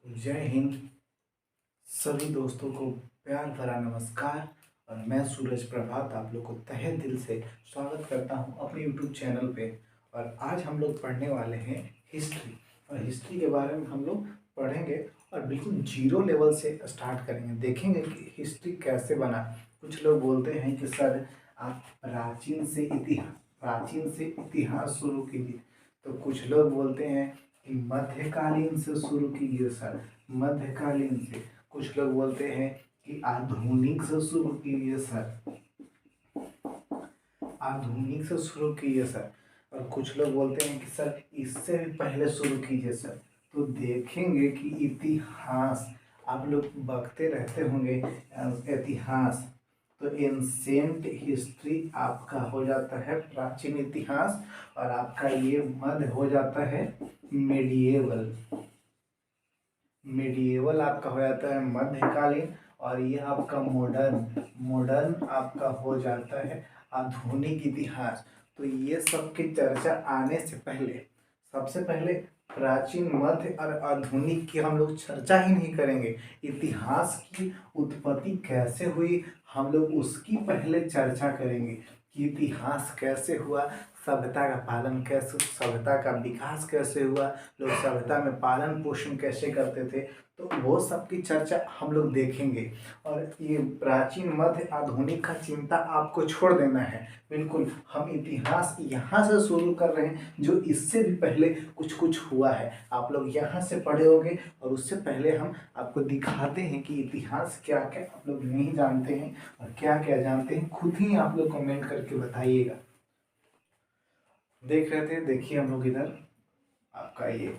जय हिंद। सभी दोस्तों को प्यार भरा नमस्कार। और मैं सूरज प्रभात आप लोग को तहे दिल से स्वागत करता हूं अपने यूट्यूब चैनल पे। और आज हम लोग पढ़ने वाले हैं हिस्ट्री। और हिस्ट्री के बारे में हम लोग पढ़ेंगे और बिल्कुल जीरो लेवल से स्टार्ट करेंगे। देखेंगे कि हिस्ट्री कैसे बना। कुछ लोग बोलते हैं कि सर आप प्राचीन से इतिहास शुरू कीजिए। तो कुछ लोग बोलते हैं कि मध्यकालीन से शुरू कीजिए सर, मध्यकालीन से। कुछ लोग बोलते हैं कि आधुनिक से शुरू कीजिए सर, आधुनिक से शुरू कीजिए सर। और कुछ लोग बोलते हैं कि सर इससे भी पहले शुरू कीजिए सर। तो देखेंगे कि इतिहास आप लोग बकते रहते होंगे इतिहास। तो एंसेंट हिस्ट्री आपका हो जाता है प्राचीन इतिहास, और आपका ये मध्य हो जाता है मेडिएवल। मेडिएवल आपका हो जाता है मध्यकालीन, और ये आपका मॉडर्न मॉडर्न आपका हो जाता है आधुनिक इतिहास। तो ये सब की चर्चा आने से पहले सबसे पहले प्राचीन, मध्य और आधुनिक की हम लोग चर्चा ही नहीं करेंगे। इतिहास की उत्पत्ति कैसे हुई हम लोग उसकी पहले चर्चा करेंगे कि इतिहास कैसे हुआ, सभ्यता का पालन कैसे, सभ्यता का विकास कैसे हुआ, लोग सभ्यता में पालन पोषण कैसे करते थे। तो वो सब की चर्चा हम लोग देखेंगे। और ये प्राचीन, मध्य, आधुनिक का चिंता आपको छोड़ देना है। बिल्कुल हम इतिहास यहाँ से शुरू कर रहे हैं, जो इससे भी पहले कुछ कुछ हुआ है आप लोग यहाँ से पढ़े होंगे। और उससे पहले हम आपको दिखाते हैं कि इतिहास क्या क्या आप लोग नहीं जानते हैं और क्या क्या जानते हैं। खुद ही आप लोग कमेंट करके बताइएगा। देख रहे थे, देखिए हम लोग इधर आपका ये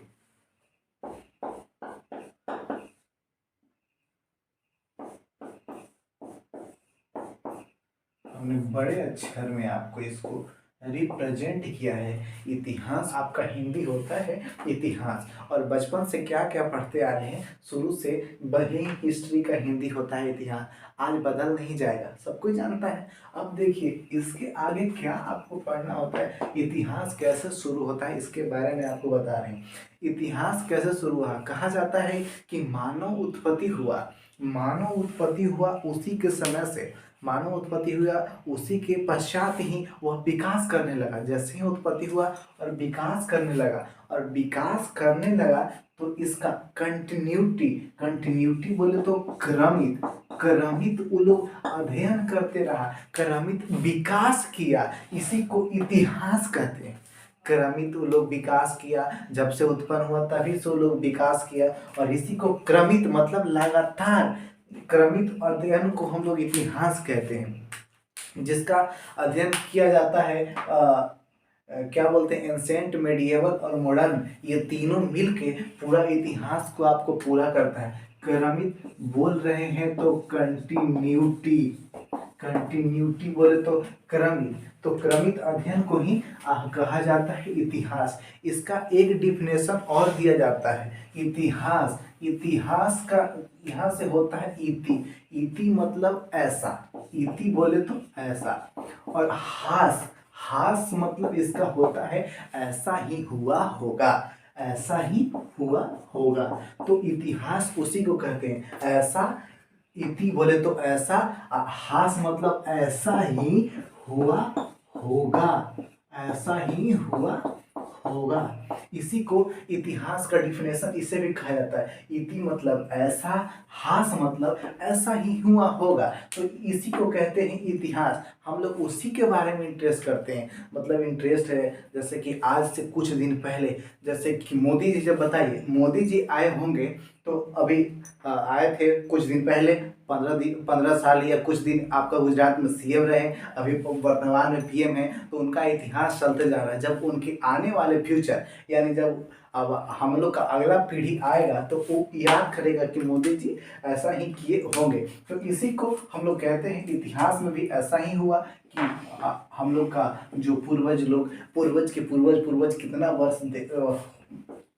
हमने बड़े अक्षर में आपको इसको रिप्रेजेंट किया है। इतिहास आपका हिंदी होता है इतिहास। और बचपन से क्या क्या पढ़ते आ रहे हैं, शुरू से वही हिस्ट्री का हिंदी होता है इतिहास। आज बदल नहीं जाएगा, सब कोई जानता है। अब देखिए इसके आगे क्या आपको पढ़ना होता है, इतिहास कैसे शुरू होता है इसके बारे में आपको बता रहे हैं। इतिहास कैसे शुरू हुआ, कहा जाता है कि मानव उत्पत्ति हुआ। मानव उत्पत्ति हुआ उसी के समय से, मानव उत्पत्ति हुआ उसी के पश्चात ही वह विकास करने लगा। जैसे ही उत्पत्ति हुआ और विकास करने लगा, और विकास करने लगा तो इसका कंटिन्यूटी, कंटिन्यूटी बोले तो क्रमित, क्रमित वो लोग अध्ययन करते रहा, क्रमित विकास किया, इसी को इतिहास कहते हैं। क्रमित वो लोग विकास किया, जब से उत्पन्न हुआ तभी से वो लोग विकास किया। और इसी को क्रमित मतलब लगातार क्रमित अध्ययन को हम लोग इतिहास कहते हैं, जिसका अध्ययन किया जाता है क्या बोलते हैं, एंसेंट, मेडिएवल और मॉडर्न, ये तीनों मिलके पूरा इतिहास को आपको पूरा करता है। क्रमित बोल रहे हैं तो कंटिन्यूटी, कंटिन्यूटी बोले तो क्रमित, तो क्रमित अध्ययन को ही कहा जाता है इतिहास। इसका एक डिफिनेशन और दिया जाता है, इतिहास, इतिहास का यहाँ से होता है इति, इति मतलब ऐसा, इति बोले तो ऐसा। और हास, हास मतलब इसका होता है ऐसा ही हुआ होगा, ऐसा ही हुआ होगा। तो इतिहास उसी को कहते हैं। ऐसा, इति बोले तो ऐसा, हास मतलब ऐसा ही हुआ होगा, ऐसा ही हुआ होगा। इसी को इतिहास का डिफिनेशन इसे भी कहा जाता है। इति मतलब ऐसा, हास मतलब ऐसा ही हुआ होगा। तो इसी को कहते हैं इतिहास। हम लोग उसी के बारे में इंटरेस्ट करते हैं, मतलब इंटरेस्ट है। जैसे कि आज से कुछ दिन पहले, जैसे कि मोदी जी, जब बताइए मोदी जी आए होंगे तो अभी आए थे कुछ दिन पहले, 15 साल या कुछ दिन आपका गुजरात में सीएम रहे, अभी वर्तमान में पीएम है। तो उनका इतिहास चलते जा रहा है। जब उनके आने वाले फ्यूचर, यानी जब अब हम लोग का अगला पीढ़ी आएगा तो वो याद करेगा कि मोदी जी ऐसा ही किए होंगे। तो इसी को हम लोग कहते हैं कि इतिहास में भी ऐसा ही हुआ कि हम लोग का जो पूर्वज लोग, पूर्वज के पूर्वज, पूर्वज कितना वर्ष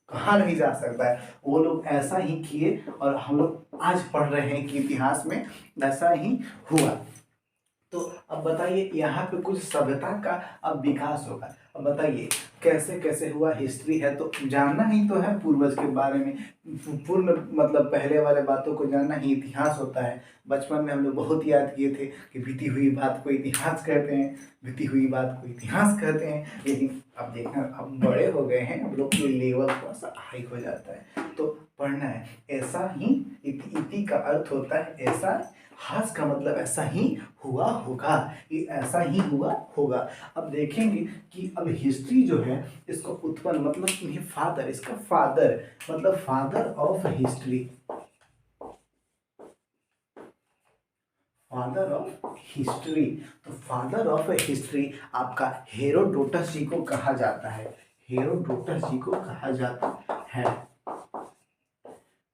कहा नहीं जा सकता है, वो लोग ऐसा ही किए। और हम लोग आज पढ़ रहे हैं कि इतिहास में ऐसा ही हुआ। तो अब बताइए यहाँ पे कुछ सभ्यता का अब विकास होगा। अब बताइए कैसे कैसे हुआ, हिस्ट्री है तो जानना ही तो है पूर्वज के बारे में, पूर्ण मतलब पहले वाले बातों को जानना ही इतिहास होता है। बचपन में हम लोग बहुत याद किए थे कि बीती हुई बात को इतिहास कहते हैं, बीती हुई बात को इतिहास कहते हैं। लेकिन अब देखना, अब बड़े हो गए हैं, हम लोग की लेवल थोड़ा सा हाई हो जाता है तो पढ़ना है। ऐसा ही इति का अर्थ होता है ऐसा, हास का मतलब ऐसा ही हुआ होगा, ये ऐसा ही हुआ होगा। अब देखेंगे कि अब हिस्ट्री जो है इसको उत्पन्न मतलब इन्हें फादर, इसका फादर मतलब father of history, father of history. तो फादर ऑफ हिस्ट्री आपका हेरोडोटस जी को कहा जाता है, हेरोडोटस जी को कहा जाता है।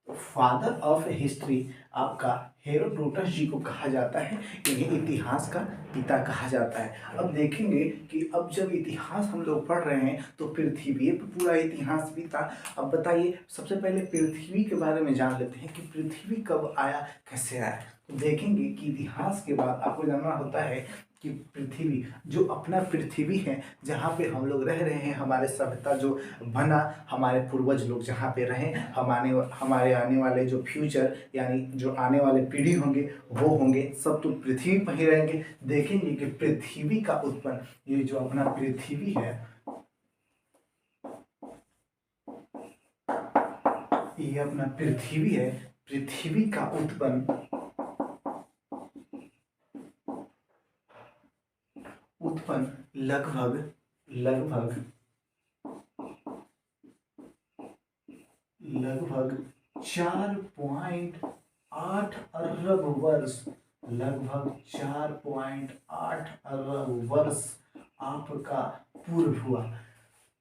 फादर ऑफ हिस्ट्री आपका हेरोडोटस जी को कहा जाता है, इन्हें इतिहास का पिता कहा जाता है। अब देखेंगे कि अब जब इतिहास हम लोग पढ़ रहे हैं तो पृथ्वी पर पूरा इतिहास भी था। अब बताइए सबसे पहले पृथ्वी के बारे में जान लेते हैं कि पृथ्वी कब आया, कैसे आया। तो देखेंगे कि इतिहास के बाद आपको जानना होता है कि पृथ्वी जो अपना पृथ्वी है जहाँ पे हम लोग रह रहे हैं, हमारे सभ्यता जो बना, हमारे पूर्वज लोग जहाँ पे रहें, हमारे आने वाले जो फ्यूचर यानी जो आने वाले पीढ़ी होंगे वो होंगे सब तो पृथ्वी पर ही रहेंगे। देखेंगे कि पृथ्वी का उत्पन्न, ये जो अपना पृथ्वी है, ये अपना पृथ्वी है, पृथ्वी का उत्पन्न लगभग लगभग लगभग 4.8 अरब वर्ष, लगभग 4.8 अरब वर्ष आपका पूर्व हुआ।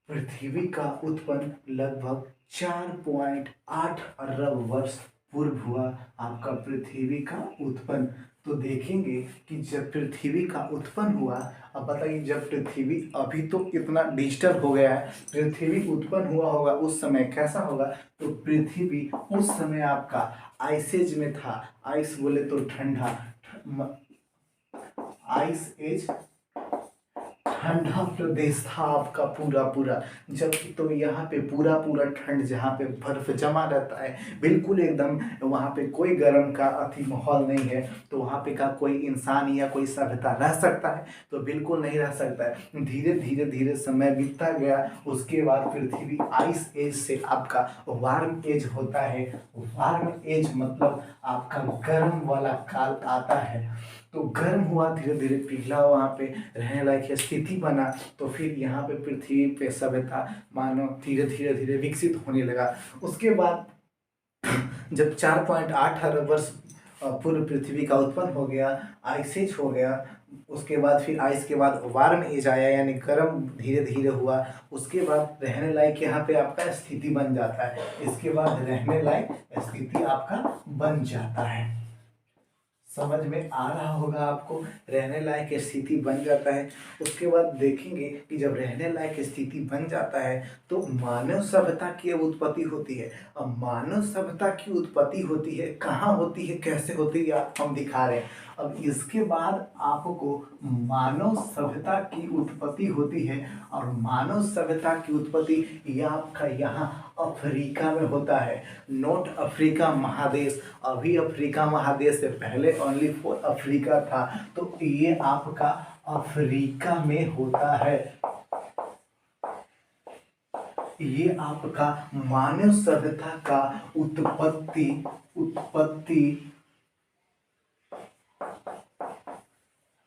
पृथ्वी का उत्पन्न लगभग 4.8 अरब वर्ष पूर्व हुआ आपका पृथ्वी का उत्पन्न। तो देखेंगे कि जब पृथ्वी का उत्पन्न हुआ, अब बताइए जब पृथ्वी अभी तो इतना डिजिटल हो गया है, पृथ्वी उत्पन्न हुआ होगा उस समय कैसा होगा, तो पृथ्वी उस समय आपका आइस में था। आइस बोले तो ठंडा, आइस एज ठंडा प्रदेश था आपका पूरा पूरा। जबकि तो यहाँ पे पूरा पूरा ठंड, जहाँ पे बर्फ जमा रहता है बिल्कुल एकदम, वहाँ पे कोई गर्म का अति माहौल नहीं है। तो वहाँ पे का कोई इंसान या कोई सभ्यता रह सकता है, तो बिल्कुल नहीं रह सकता है। धीरे धीरे धीरे समय बीतता गया, उसके बाद पृथ्वी आइस एज से आपका वार्म एज होता है। वार्म एज मतलब आपका गर्म वाला काल आता है। तो गर्म हुआ, धीरे धीरे पिघला, वहाँ पे रहने लायक स्थिति बना। तो फिर यहाँ पे पृथ्वी पे सभ्यता मानव धीरे धीरे धीरे विकसित होने लगा। उसके बाद जब 4.8 अरब वर्ष पूर्व पृथ्वी का उत्पन्न हो गया, आइस एज हो गया। उसके बाद फिर आइस के बाद वार्म एज आया, यानी गर्म धीरे धीरे हुआ। उसके बाद रहने लायक यहाँ पे आपका स्थिति बन जाता है। इसके बाद रहने लायक स्थिति आपका बन जाता है। समझ में आ रहा होगा आपको, रहने लायक स्थिति बन जाता है। उसके बाद देखेंगे कि जब रहने लायक स्थिति बन जाता है तो मानव सभ्यता की उत्पत्ति होती है। अब मानव सभ्यता की उत्पत्ति होती है, कहाँ होती है, कैसे होती है, हम दिखा रहे हैं। अब इसके बाद आपको मानव सभ्यता की उत्पत्ति होती है, और मानव सभ्यता की उत्पत्ति ये आपका यहाँ अफ्रीका में होता है। नॉट अफ्रीका महादेश, अभी अफ्रीका महादेश से पहले ओनली फॉर अफ्रीका था, तो ये आपका अफ्रीका में होता है। ये आपका मानव सभ्यता का उत्पत्ति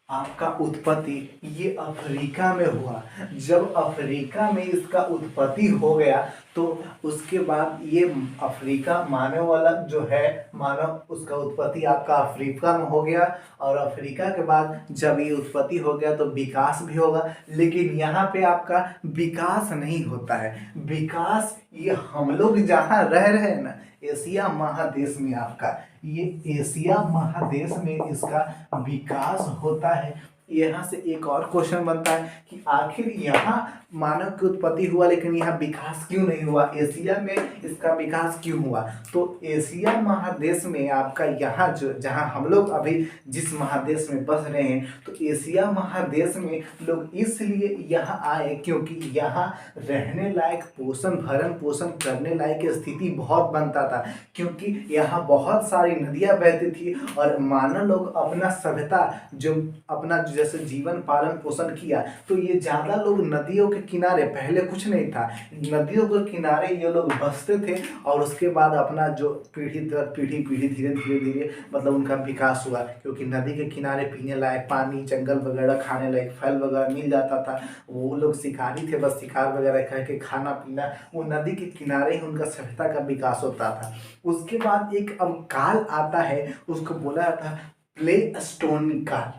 आपका उत्पत्ति ये अफ्रीका में हुआ। जब अफ्रीका में इसका उत्पत्ति हो गया तो उसके बाद ये अफ्रीका मानव वाला जो है, मानव उसका उत्पत्ति आपका अफ्रीका में हो गया। और अफ्रीका के बाद जब ये उत्पत्ति हो गया तो विकास भी होगा, लेकिन यहाँ पे आपका विकास नहीं होता है। विकास ये हम लोग जहाँ रह रहे हैं ना, एशिया महादेश में, आपका ये एशिया महादेश में इसका विकास होता है। यहाँ से एक और क्वेश्चन बनता है कि आखिर यहाँ मानव की उत्पत्ति हुआ लेकिन यहाँ विकास क्यों नहीं हुआ, एशिया में इसका विकास क्यों हुआ। तो एशिया महादेश में आपका यहाँ जो जहाँ हम लोग अभी जिस महादेश में बस रहे हैं, तो एशिया महादेश में लोग इसलिए यहाँ आए क्योंकि यहाँ रहने लायक पोषण भरण पोषण करने लायक स्थिति बहुत बनता था, क्योंकि यहाँ बहुत सारी नदियाँ बहती थी और मानव लोग अपना सभ्यता जो अपना जैसे जीवन पालन पोषण किया, तो ये ज़्यादा लोग नदियों के किनारे, पहले कुछ नहीं था, नदियों के किनारे ये लोग बसते थे और उसके बाद अपना जो पीढ़ी दर पीढ़ी पीढ़ी धीरे धीरे धीरे मतलब उनका विकास हुआ, क्योंकि नदी के किनारे पीने लायक पानी, जंगल वगैरह, खाने लायक फल वगैरह मिल जाता था। वो लोग शिकारी थे, बस शिकार वगैरह करके खाना पीना, वो नदी के किनारे ही उनका सभ्यता का विकास होता था। उसके बाद एक अब काल आता है, उसको बोला जाता है प्लेस्टोनिक काल।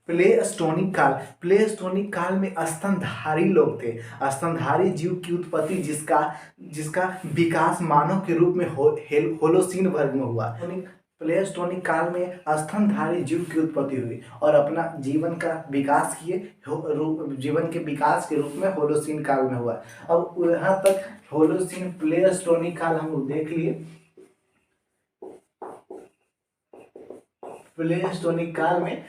प्लेस्टोनिक काल में स्तनधारी लोग थे, स्तनधारी जीव की उत्पत्ति जिसका जिसका विकास मानव के रूप में होलोसीन वर्ग में हुआ। प्लेस्टोनिक काल में स्तनधारी जीव की उत्पत्ति हुई और अपना जीवन का विकास किए, जीवन के विकास के रूप में होलोसीन काल में हुआ। अब यहाँ तक होलोसीन प्लेस्टोनिक काल हम लोग देख लिए। प्लेस्टोनिक काल में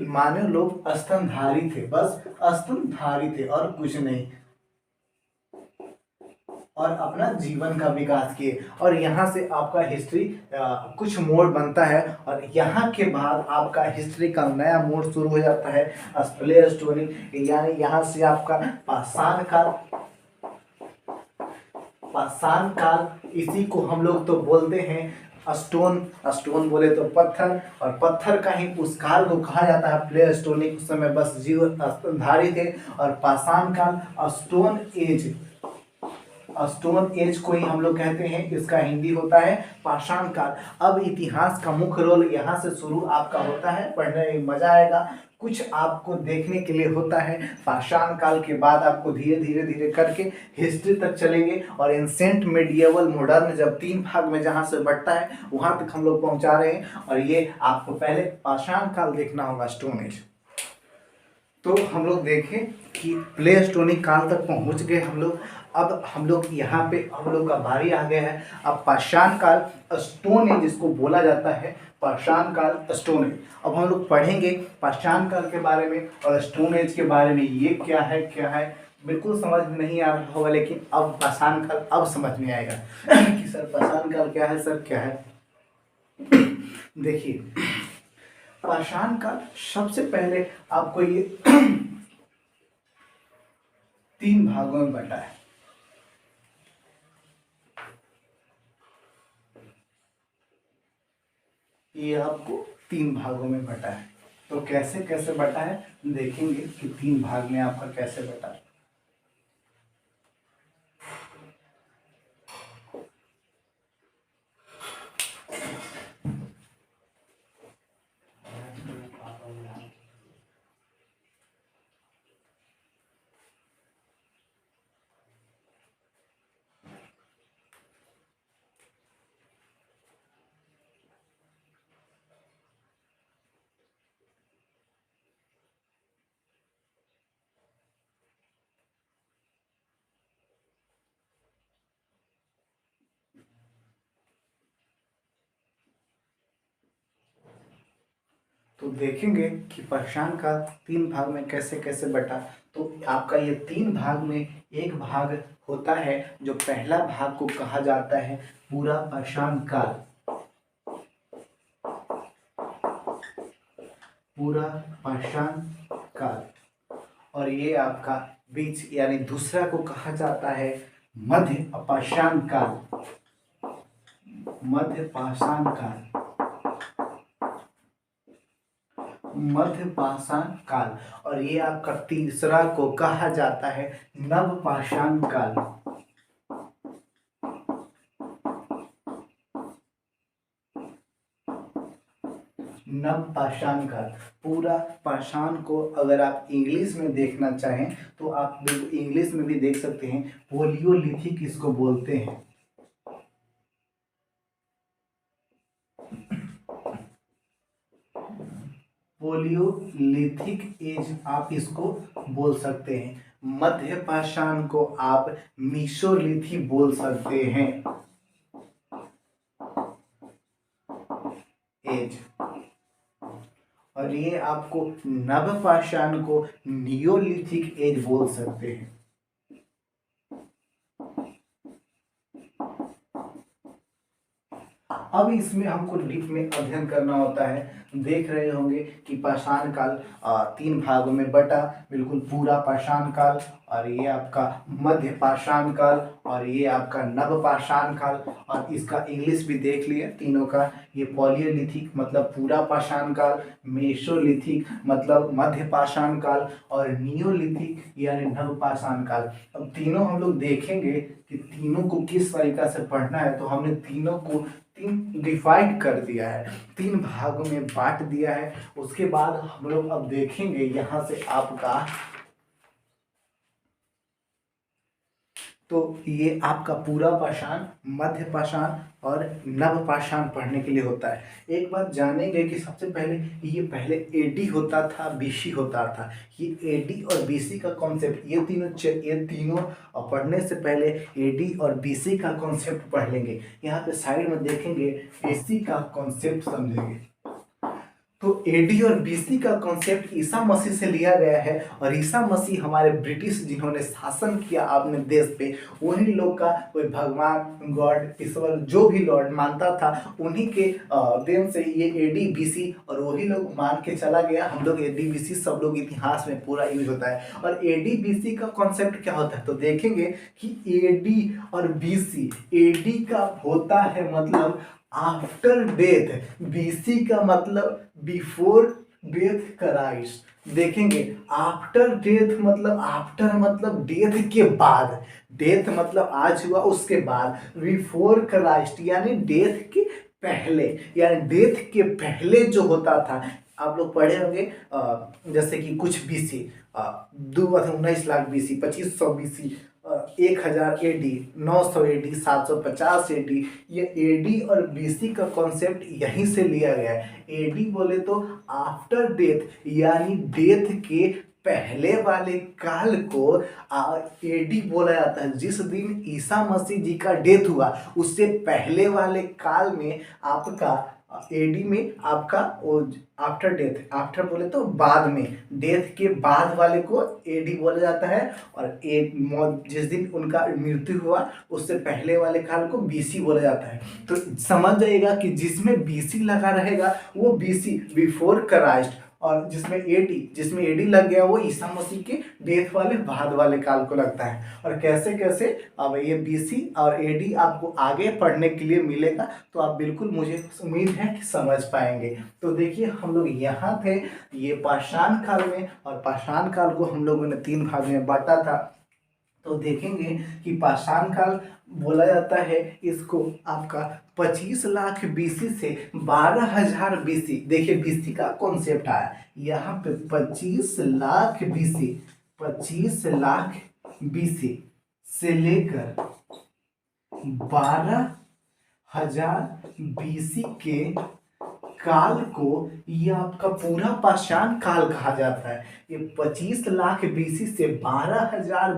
मानव लोग स्तनधारी थे, बस स्तनधारी थे और कुछ नहीं, और अपना जीवन का विकास किए। और यहाँ से आपका हिस्ट्री कुछ मोड़ बनता है और यहाँ के बाद आपका हिस्ट्री का नया मोड़ शुरू हो जाता है प्लेस्टोनिक, यानी यहाँ से आपका पाषाण काल, इसी को हम लोग तो बोलते हैं स्टोन बोले तो पत्थर, और पत्थर का ही उस काल को कहा जाता है प्लेस्टोनिक। उस समय बस जीव स्तनधारी थे। और पाषाण काल स्टोन एज को ही हम लोग कहते हैं, इसका हिंदी होता है पाषाण काल। अब इतिहास का मुख्य रोल यहाँ से शुरू आपका होता है, पढ़ने में मजा आएगा, कुछ आपको देखने के लिए होता है। पाषाण काल के बाद आपको धीरे धीरे धीरे करके हिस्ट्री तक चलेंगे और एंसेंट, मेडिएवल, मॉडर्न, जब 3 भाग में जहाँ से बढ़ता है वहाँ तक हम लोग पहुँचा रहे हैं। और ये आपको पहले पाषाण काल देखना होगा, स्टोन एज। तो हम लोग देखें कि प्लेस्टोनिक काल तक पहुँच गए हम लोग। अब हम लोग यहाँ पे हम लोग का बारी आ गया है। अब पाषाण काल, स्टोन एज जिसको बोला जाता है, पाषाण काल, स्टोन एज। अब हम लोग पढ़ेंगे पाषाण काल के बारे में और स्टोन एज के बारे में, ये क्या है बिल्कुल समझ में नहीं आ रहा होगा, लेकिन अब पाषाण काल अब समझ में आएगा कि सर पाषाण काल क्या है, सर क्या है। देखिए पाषाण काल सबसे पहले आपको ये 3 भागों में बंटा है। ये आपको 3 भागों में बटा है। तो कैसे कैसे बटा है देखेंगे कि 3 भाग में आपका कैसे बटा है। तो देखेंगे कि पाषाण का 3 भाग में कैसे कैसे बटा। तो आपका ये 3 भाग में एक भाग होता है जो पहला भाग को कहा जाता है पूरा पाषाण काल, पूरा पाषाण काल। और ये आपका बीच यानी दूसरा को कहा जाता है मध्य पाषाण काल, मध्य पाषाण काल, मध्य पाषाण काल। और ये आपका तीसरा को कहा जाता है नव पाषाण काल, नव पाषाण काल। पूरा पाषाण को अगर आप इंग्लिश में देखना चाहें तो आप इंग्लिश में भी देख सकते हैं, पोलियोलिथिक इसको बोलते हैं। पोलियोलिथिक एज आप इसको बोल सकते हैं। मध्य पाषाण को आप मीसोलिथिक बोल सकते हैं एज। और ये आपको नवपाषाण को नियोलिथिक एज बोल सकते हैं। अब इसमें हमको डीप में अध्ययन करना होता है। देख रहे होंगे कि पाषाण काल 3 भागों में बटा, बिल्कुल पूरा पाषाण काल, और ये आपका मध्य पाषाण काल, और ये आपका नव पाषाण काल। और इसका इंग्लिश भी देख लिया तीनों का। ये पॉलियोलिथिक मतलब पूरा पाषाण काल, मेसोलिथिक मतलब मध्य पाषाण काल, और नियोलिथिक यानी नव पाषाण काल। अब तीनों हम लोग देखेंगे कि तीनों को किस तरीका से पढ़ना है। तो हमने तीनों को 3 डिवाइड कर दिया है, 3 भागों में बांट दिया है। उसके बाद हम लोग अब देखेंगे यहाँ से आपका, तो ये आपका पूरा पाषाण, मध्य पाषाण और नव पाषाण पढ़ने के लिए होता है। एक बात जानेंगे कि सबसे पहले ये पहले एडी होता था, बीसी होता था। ये एडी और बीसी का कॉन्सेप्ट, ये तीनों पढ़ने से पहले एडी और बीसी का कॉन्सेप्ट पढ़ लेंगे। यहाँ पे साइड में देखेंगे एसी का कॉन्सेप्ट समझेंगे। तो एडी और बीसी का कॉन्सेप्ट ईसा मसीह से लिया गया है। और ईसा मसीह हमारे ब्रिटिश जिन्होंने शासन किया अपने देश पे, उन्हीं लोग का कोई भगवान, गॉड, ईश्वर जो भी लॉर्ड मानता था, उन्हीं के देन से ये एडी बीसी और वही लोग मान के चला गया। हम लोग एडी बीसी सब लोग इतिहास में पूरा यूज होता है। और एडी बीसी का कॉन्सेप्ट क्या होता है तो देखेंगे कि एडी और बीसी, एडी का होता है मतलब आफ्टर डेथ, बीसी का मतलब बिफोर डेथ क्राइस्ट। देखेंगे आफ्टर डेथ मतलब, आफ्टर मतलब डेथ के बाद, डेथ मतलब आज हुआ उसके बाद, बिफोर क्राइस्ट यानी डेथ के पहले, यानी डेथ के पहले जो होता था। आप लोग पढ़े होंगे जैसे कि कुछ BC, 19 lakh BC, 2500 BC, 1000 AD, 900 AD, 750 AD. ये एडी और बीसी का कॉन्सेप्ट यहीं से लिया गया है। एडी बोले तो आफ्टर डेथ यानी डेथ के पहले वाले काल को एडी बोला जाता है। जिस दिन ईसा मसीह जी का डेथ हुआ उससे पहले वाले काल में आपका एडी में आपका आफ्टर डेथ, आफ्टर बोले तो बाद में, डेथ के बाद वाले को एडी बोला जाता है। और जिस दिन उनका मृत्यु हुआ उससे पहले वाले काल को बीसी बोला जाता है। तो समझ जाइएगा कि जिसमें बीसी लगा रहेगा वो बीसी, बिफोर क्राइस्ट, और जिसमें एडी लग गया वो ईसा मसीह के डेथ वाले बाद वाले काल को लगता है। और कैसे कैसे अब ये बीसी और एडी आपको आगे पढ़ने के लिए मिलेगा, तो आप बिल्कुल, मुझे उम्मीद है कि समझ पाएंगे। तो देखिए हम लोग यहाँ थे ये पाषाण काल में, और पाषाण काल को हम लोगों ने 3 भाग में बांटा था। तो देखेंगे कि पाषाण काल बोला जाता है इसको आपका 25 लाख बीसी से 12,000 बीसी। देखिए बीसी का कॉन्सेप्ट आया यहाँ पे, 25 लाख बीसी, 25 लाख बीसी से लेकर 12,000 बीसी के काल को ये आपका पूरा पाषाण काल कहा जाता है। ये 25 लाख बीसी से 12,000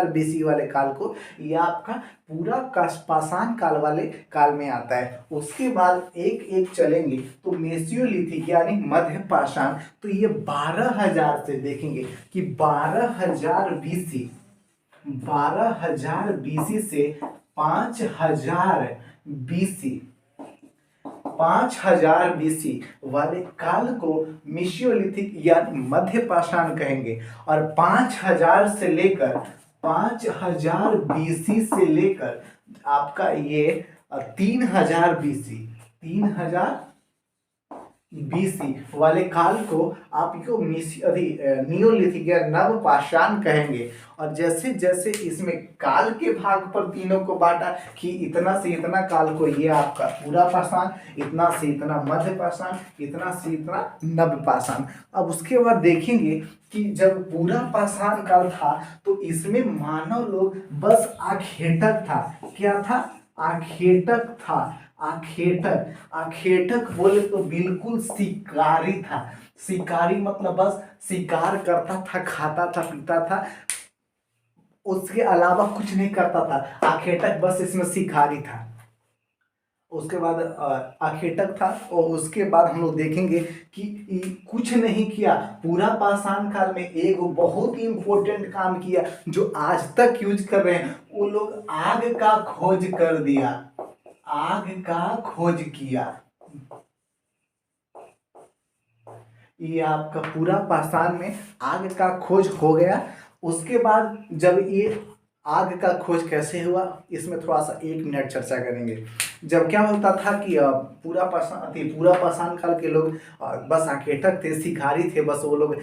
बीसी वाले काल को ये आपका पूरा पाषाण काल वाले काल में आता है। उसके बाद एक एक चलेंगे तो मेसियोलिथिक यानी मध्य पाषाण, तो ये 12,000 से देखेंगे कि 12,000 बीसी, 12,000 बीसी से 5,000 बीसी, 5,000 बीसी वाले काल को मिशियोलिथिक या मध्य पाषाण कहेंगे। और 5,000 से लेकर 5,000 बीसी से लेकर आपका ये 3,000 बीसी, 3,000 बीसी वाले काल को आपको नियोलिथिक या नव पाषाण कहेंगे। और जैसे जैसे इसमें काल के भाग पर तीनों को बांटा कि इतना से इतना काल को ये आपका पूरा पाषाण, इतना से इतना मध्य पाषाण, इतना से इतना नव पाषाण। अब उसके बाद देखेंगे कि जब पूरा पाषाण काल था तो इसमें मानव लोग बस आखेटक था। क्या था? आखेटक था। आखेटक, आखेटक बोले तो बिल्कुल शिकारी था। शिकारी मतलब बस शिकार करता था, खाता था, पीता था, उसके अलावा कुछ नहीं करता था। आखेटक बस इसमें शिकारी था। उसके बाद आखेटक था, और उसके बाद हम लोग देखेंगे कि कुछ नहीं किया। पूरा पाषाण काल में एक बहुत ही इंपॉर्टेंट काम किया जो आज तक यूज कर रहे हैं, वो लोग आग का खोज कर दिया। आग का खोज किया। ये आपका पूरा पाषाण में आग का खोज हो गया। उसके बाद जब ये आग का खोज कैसे हुआ, इसमें थोड़ा सा 1 मिनट चर्चा करेंगे। जब क्या होता था कि पूरा पाषाण काल के लोग बस आखेटक थे, शिकारी थे, बस वो लोग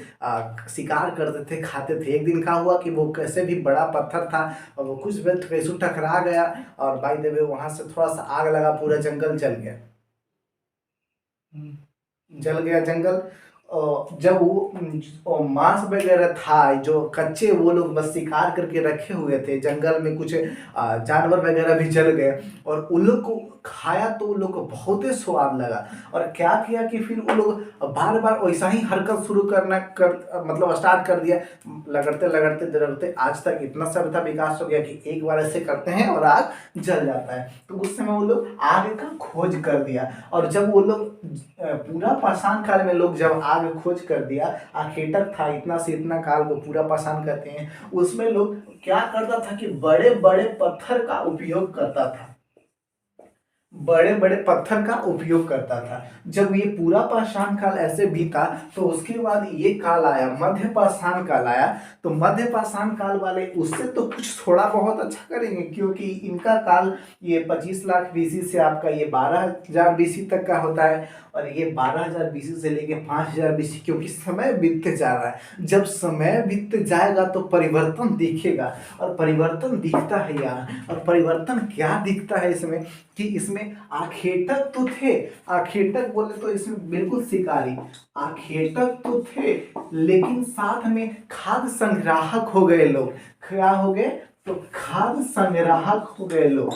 शिकार करते थे, खाते थे। एक दिन क्या हुआ कि वो कैसे भी बड़ा पत्थर था और वो कुछ भी कैसे टकरा गया, और बाय द वे वहां से थोड़ा सा आग लगा, पूरा जंगल जल गया। जल गया जंगल। जब मांस वगैरह था जो कच्चे, वो लोग बस शिकार करके रखे हुए थे जंगल में, कुछ जानवर वगैरह भी जल गए, और उन लोग को खाया तो उन लोग को बहुत ही स्वाद लगा। और क्या किया कि फिर वो लोग बार बार वैसा ही हरकत शुरू मतलब स्टार्ट कर दिया। लगड़ते लगड़ते लगड़ते आज तक इतना सभ्यता विकास हो गया कि एक बार ऐसे करते हैं और आग जल जाता है। तो उस समय वो लोग आग का खोज कर दिया। और जब वो लोग पूरा पाषाण काल में लोग जब आग खोज कर दिया, आखेटक था, इतना से इतना काल को पूरा पाषाण कहते हैं, उसमें लोग क्या करता था कि बड़े बड़े पत्थर का उपयोग करता था। बड़े बड़े पत्थर का उपयोग करता था। जब ये पूरा पाषाण काल ऐसे बीता, तो उसके बाद ये काल आया, मध्य पाषाण काल आया। तो मध्य पाषाण काल वाले उससे तो कुछ थोड़ा बहुत अच्छा करेंगे, क्योंकि इनका काल ये 25 लाख बीसी से आपका ये 12,000 बीसी तक का होता है, और ये 12,000 बीसी से लेके 5,000 बीसी, क्योंकि समय बीतते जा रहा है। जब समय बीतते जाएगा तो परिवर्तन दिखेगा, और परिवर्तन दिखता है यार। और परिवर्तन क्या दिखता है इसमें, कि इसमें आखेटक तो थे, आखेटक बोले तो इसमें बिल्कुल शिकारी, आखेटक तो थे, लेकिन साथ में खाद्य संग्राहक हो गए लोग। क्या हो गए? तो खाद्य संग्राहक हो गए लोग।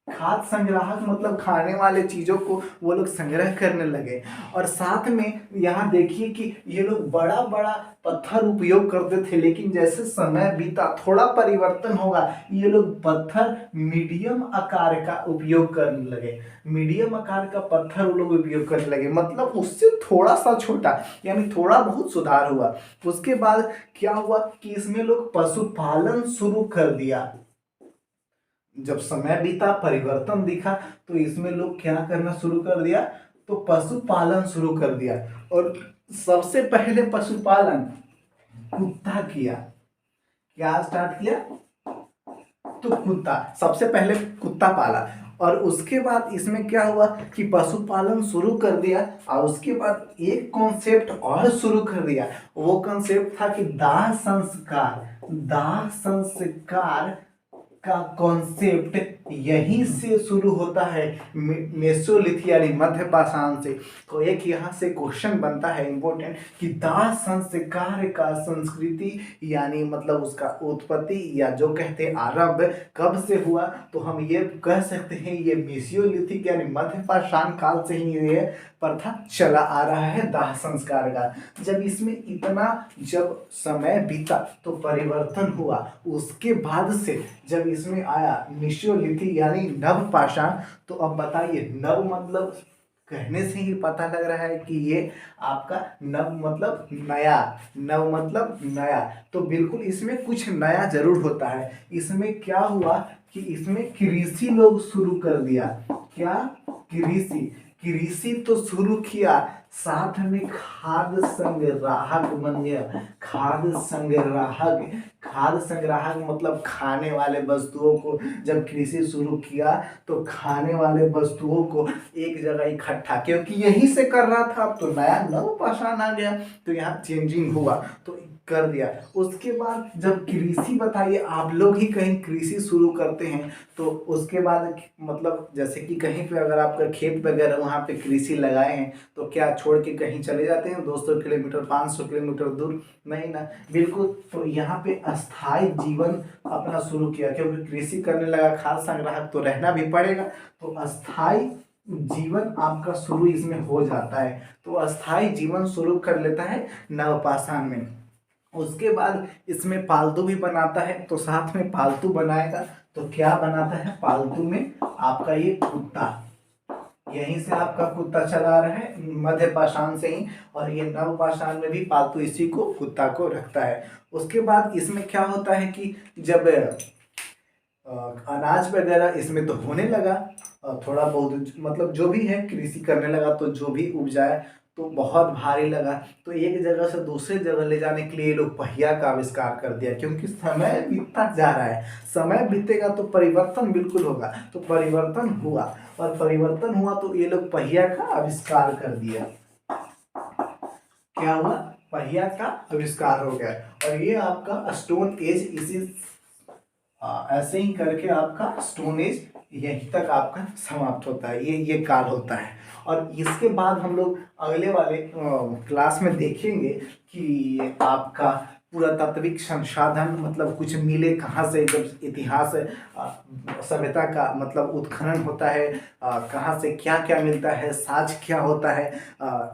खाद्य संग्राहक मतलब खाने वाले चीजों को वो लोग संग्रह करने लगे। और साथ में यहाँ देखिए कि ये लोग बड़ा बड़ा पत्थर उपयोग करते थे, लेकिन जैसे समय बीता थोड़ा परिवर्तन होगा, ये लोग पत्थर मीडियम आकार का उपयोग करने लगे। मीडियम आकार का पत्थर वो लोग उपयोग करने लगे, मतलब उससे थोड़ा सा छोटा, यानी थोड़ा बहुत सुधार हुआ। उसके बाद क्या हुआ कि इसमें लोग पशुपालन शुरू कर दिया। जब समय बीता, परिवर्तन दिखा, तो इसमें लोग क्या करना शुरू कर दिया, तो पशुपालन शुरू कर दिया। और सबसे पहले पशुपालन कुत्ता किया। क्या स्टार्ट किया? तो कुत्ता, सबसे पहले कुत्ता पाला। और उसके बाद इसमें क्या हुआ कि पशुपालन शुरू कर दिया, और उसके बाद एक कॉन्सेप्ट और शुरू कर दिया। वो कॉन्सेप्ट था कि दाह संस्कार। दाह संस्कार का कॉन्सेप्ट यहीं से शुरू होता है, मेसोलिथिक यानी मध्य पाषाण से। तो एक यहाँ से क्वेश्चन बनता है इम्पोर्टेंट, कि दाह संस्कार का संस्कृति यानी मतलब उसका उत्पत्ति, या जो कहते हैं आरंभ कब से हुआ, तो हम ये कह सकते हैं ये मेसोलिथिक यानी मध्य पाषाण काल से ही ये प्रथा चला आ रहा है, दाह संस्कार का। जब इसमें इतना जब समय बीता तो परिवर्तन हुआ। उसके बाद से जब इसमें आया मेसोलिथिक यानी नव पाषाण, तो अब बताइए, नव मतलब कहने से ही पता लग रहा है कि ये आपका नव मतलब नया, नव मतलब नया। तो बिल्कुल इसमें कुछ नया जरूर होता है। इसमें क्या हुआ कि इसमें कृषि लोग शुरू कर दिया। क्या? कृषि। कृषि तो शुरू किया, साथ में खाद्य संग्राहक बन गया। खाद्य संग्राहक, खाद्य संग्राहक मतलब खाने वाले वस्तुओं को, जब कृषि शुरू किया तो खाने वाले वस्तुओं को एक जगह इकट्ठा, क्योंकि यहीं से कर रहा था, अब तो नया नव पाषाण आ गया, तो यहाँ चेंजिंग हुआ। तो कर दिया। उसके बाद जब कृषि बताइए, आप लोग ही कहीं कृषि शुरू करते हैं तो उसके बाद मतलब जैसे कि कहीं पे अगर आपका खेत वगैरह वहाँ पे कृषि लगाए हैं तो क्या छोड़ के कहीं चले जाते हैं 200 किलोमीटर 500 किलोमीटर दूर? नहीं ना, बिल्कुल। तो यहाँ पे अस्थाई जीवन अपना शुरू किया, क्योंकि कृषि करने लगा, खाद्य संग्राहक तो रहना भी पड़ेगा। तो अस्थाई जीवन आपका शुरू इसमें हो जाता है। तो अस्थाई जीवन शुरू कर लेता है नवपाषाण में। उसके बाद इसमें पालतू भी बनाता है, तो साथ में पालतू बनाएगा तो क्या बनाता है पालतू में? आपका ये कुत्ता, यहीं से आपका कुत्ता चला रहा है मध्य पाषाण से ही, और ये नव पाषाण में भी पालतू इसी को कुत्ता को रखता है। उसके बाद इसमें क्या होता है कि जब अनाज वगैरह इसमें तो होने लगा, थोड़ा बहुत मतलब जो भी है कृषि करने लगा, तो जो भी उपजाए तो बहुत भारी लगा। तो एक जगह से दूसरे जगह ले जाने के लिए ये लोग पहिया का आविष्कार कर दिया, क्योंकि समय बीतता जा रहा है, समय बीतेगा तो परिवर्तन बिल्कुल होगा। तो परिवर्तन हुआ, और परिवर्तन हुआ तो ये लोग पहिया का आविष्कार कर दिया। क्या हुआ? पहिया का आविष्कार हो गया। और ये आपका स्टोन एज इसी ऐसे ही करके आपका स्टोन एज यहीं तक आपका समाप्त होता है, ये काल होता है। और इसके बाद हम लोग अगले वाले क्लास में देखेंगे कि आपका पुरातात्विक संसाधन मतलब कुछ मिले कहाँ से, जब इतिहास सभ्यता का मतलब उत्खनन होता है, कहाँ से क्या क्या मिलता है, साज क्या होता है,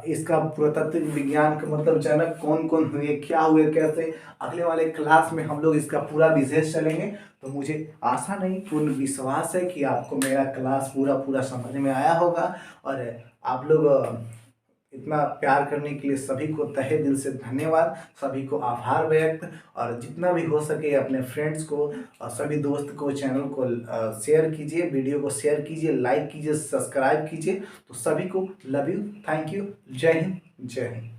इसका पुरातात्विक विज्ञान का मतलब जनक कौन कौन हुए, क्या हुए, कैसे। अगले वाले क्लास में हम लोग इसका पूरा विशेष चलेंगे। तो मुझे आशा नहीं पूर्ण विश्वास है कि आपको मेरा क्लास पूरा समझ में आया होगा। और आप लोग इतना प्यार करने के लिए सभी को तहे दिल से धन्यवाद, सभी को आभार व्यक्त। और जितना भी हो सके अपने फ्रेंड्स को और सभी दोस्त को चैनल को शेयर कीजिए, वीडियो को शेयर कीजिए, लाइक कीजिए, सब्सक्राइब कीजिए। तो सभी को लव यू, थैंक यू, जय हिंद, जय हिंद।